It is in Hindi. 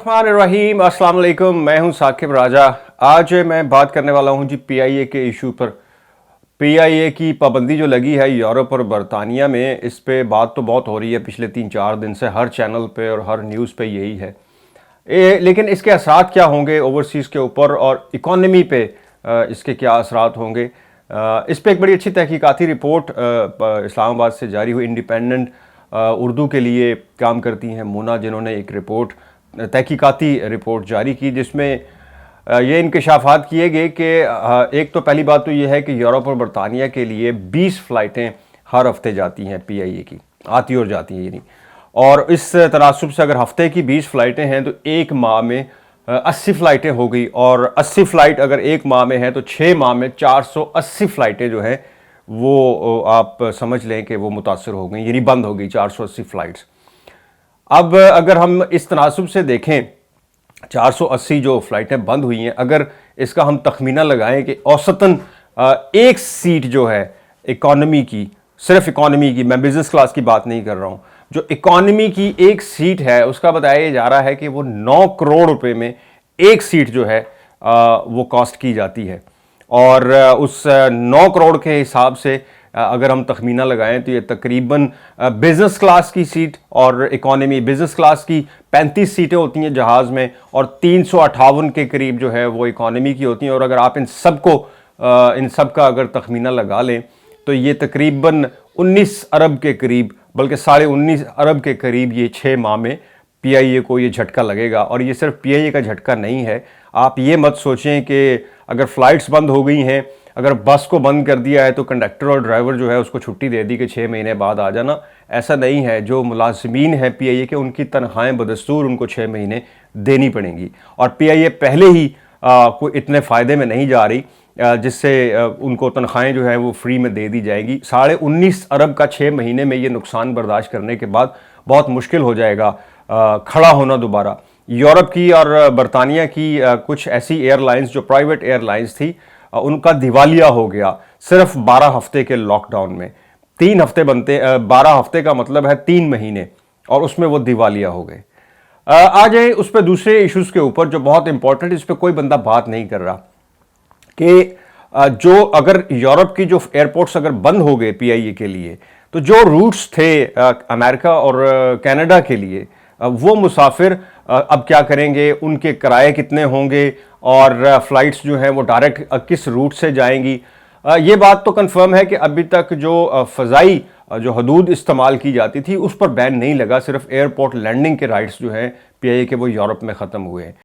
बिस्मिल्लाहिर्रहमानिर्रहीम। अस्सलाम वालेकुम। मैं हूं साकिब राजा। आज मैं बात करने वाला हूं जी पीआईए के इशू पर। पीआईए की पाबंदी जो लगी है यूरोप और बरतानिया में, इस पे बात तो बहुत हो रही है पिछले 3-4 दिन से, हर चैनल पे और हर न्यूज़ पे यही है। लेकिन इसके असरात क्या होंगे ओवरसीज़ के ऊपर और इकॉनमी पे इसके क्या असरात होंगे, इस पे एक बड़ी अच्छी तहकीकाती रिपोर्ट इस्लामाबाद से जारी हुई। इंडिपेंडेंट उर्दू के लिए काम करती हैं मोना, जिन्होंने एक रिपोर्ट, तहकीकाती रिपोर्ट जारी की, जिसमें ये इंकशाफात किए गए कि एक तो पहली बात तो ये है कि यूरोप और बरतानिया के लिए 20 फ़्लाइटें हर हफ्ते जाती हैं पीआईए की, आती और जाती हैं यानी। और इस तनासुब से अगर हफ्ते की 20 फ़्लाइटें हैं तो एक माह में 80 फ़्लाइटें हो गई, और 80 फ़्लाइट अगर एक माह में है तो 6 माह में 480 फ़्लाइटें जो हैं वो आप समझ लें कि वो मुतासर हो गई, यानी बंद हो गई 480 फ़्लाइट्स। अब अगर हम इस तनासुब से देखें 480 जो फ़्लाइटें बंद हुई हैं, अगर इसका हम तखमीना लगाएं कि औसतन एक सीट जो है इकॉनमी की, सिर्फ इकॉनमी की, मैं बिज़नेस क्लास की बात नहीं कर रहा हूं, जो इकॉनमी की एक सीट है उसका बताया जा रहा है कि वो 9 करोड़ रुपए में एक सीट जो है वो कॉस्ट की जाती है। और उस 9 करोड़ के हिसाब से अगर हम तखमीना लगाएं तो ये तकरीबन बिज़नेस क्लास की सीट और इकॉनमी, बिज़नेस क्लास की 35 सीटें होती हैं जहाज़ में, और 358 के करीब जो है वो इकॉनमी की होती हैं। और अगर आप इन सब का अगर तखमीना लगा लें तो ये तकरीबन 19 अरब के करीब, बल्कि 19.5 अरब के करीब ये 6 माह में पीआईए को ये झटका लगेगा। और ये सिर्फ पीआईए का झटका नहीं है, आप ये मत सोचें कि अगर फ़्लाइट्स बंद हो गई हैं, अगर बस को बंद कर दिया है तो कंडक्टर और ड्राइवर जो है उसको छुट्टी दे दी कि 6 महीने बाद आ जाना। ऐसा नहीं है। जो मुलाज़िमीन हैं पीआईए के, उनकी तनख्वाहें बदस्तूर उनको 6 महीने देनी पड़ेंगी। और पीआईए पहले ही कोई इतने फ़ायदे में नहीं जा रही जिससे उनको तनख्वाहें जो है वो फ्री में दे दी जाएगी। 19.5 अरब का 6 महीने में ये नुकसान बर्दाश्त करने के बाद बहुत मुश्किल हो जाएगा खड़ा होना दोबारा। यूरोप की और बरतानिया की कुछ ऐसी एयरलाइंस जो प्राइवेट एयरलाइंस थी, उनका दिवालिया हो गया सिर्फ 12 हफ्ते के लॉकडाउन में। 3 हफ्ते बनते, 12 हफ्ते का मतलब है 3 महीने, और उसमें वो दिवालिया हो गए। आ जाए उस पर दूसरे इश्यूज के ऊपर जो बहुत इंपॉर्टेंट, इस पर कोई बंदा बात नहीं कर रहा कि जो अगर यूरोप की जो एयरपोर्ट्स अगर बंद हो गए पीआईए के लिए, तो जो रूट्स थे अमेरिका और कनाडा के लिए, वो मुसाफिर अब क्या करेंगे, उनके किराए कितने होंगे, और फ़्लाइट्स जो हैं वो डायरेक्ट किस रूट से जाएंगी। ये बात तो कंफर्म है कि अभी तक जो फ़ज़ाई जो हदूद इस्तेमाल की जाती थी उस पर बैन नहीं लगा, सिर्फ एयरपोर्ट लैंडिंग के राइट्स जो हैं पीआईए के वो यूरोप में ख़त्म हुए हैं।